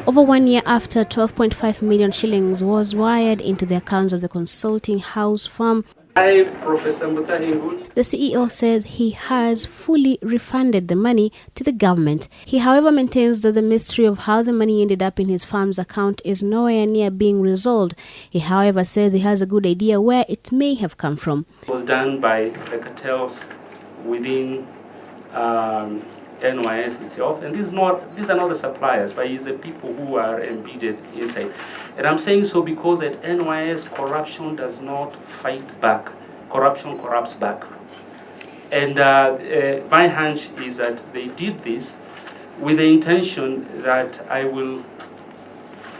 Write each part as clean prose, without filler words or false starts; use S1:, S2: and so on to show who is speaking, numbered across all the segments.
S1: Over 1 year after, 12.5 million shillings was wired into the accounts of the consulting house firm.
S2: Hi, Professor Mutahi Ngunyi.
S1: The CEO says he has fully refunded the money to the government. He, however, maintains that the mystery of how the money ended up in his firm's account is nowhere near being resolved. He, however, says he has a good idea where it may have come from.
S2: It was done by the cartels within NYS itself, and these are not the suppliers, but it's the people who are embedded inside. And I'm saying so because at NYS, corruption does not fight back. Corruption corrupts back. And my hunch is that they did this with the intention that I will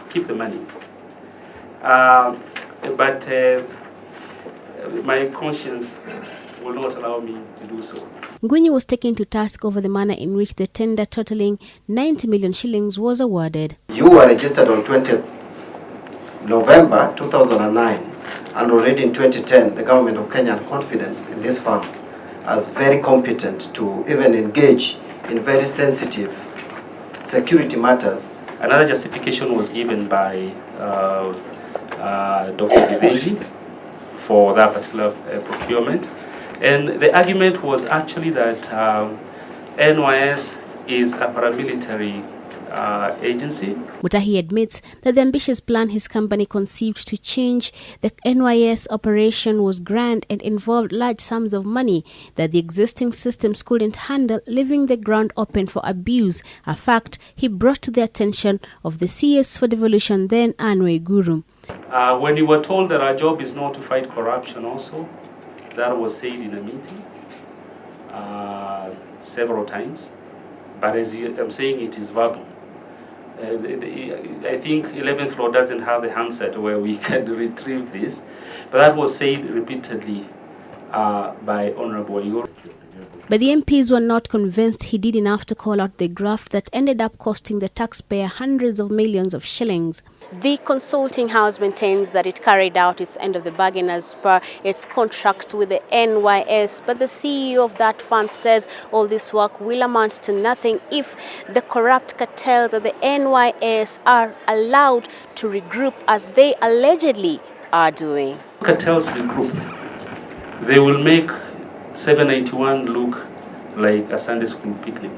S2: keep the money. But my conscience will not allow me to do so.
S1: Ngunyi was taken to task over the manner in which the tender totaling 90 million shillings was awarded.
S3: You were registered on 20th November 2009, and already in 2010, the government of Kenya had confidence in this firm as very competent to even engage in very sensitive security matters.
S2: Another justification was given by Dr. Viveji for that particular procurement. And the argument was actually that NYS is a paramilitary agency.
S1: Mutahi admits that the ambitious plan his company conceived to change the NYS operation was grand and involved large sums of money that the existing systems couldn't handle, leaving the ground open for abuse, a fact he brought to the attention of the CS for devolution, then Anne Waiguru.
S2: When you were told that our job is not to fight corruption also, that was said in a meeting several times, but as I'm saying, it is verbal. I think 11th floor doesn't have the handset where we can retrieve this, but that was said repeatedly by Honorable Waiguru.
S1: But the MPs were not convinced he did enough to call out the graft that ended up costing the taxpayer hundreds of millions of shillings. The consulting house maintains that it carried out its end of the bargain as per its contract with the NYS, but the CEO of that firm says all this work will amount to nothing if the corrupt cartels of the NYS are allowed to regroup as they allegedly are doing.
S2: Cartels regroup. They will make 791 look like a Sunday school picnic,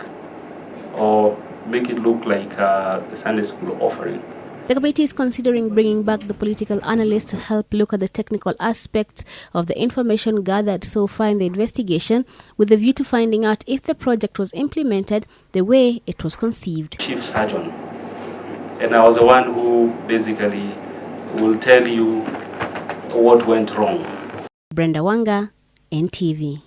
S2: or make it look like a Sunday school offering.
S1: The committee is considering bringing back the political analyst to help look at the technical aspects of the information gathered so far in the investigation, with the view to finding out if the project was implemented the way it was conceived.
S2: Chief Surgeon, and I was the one who basically will tell you what went wrong.
S1: Brenda Wanga, NTV.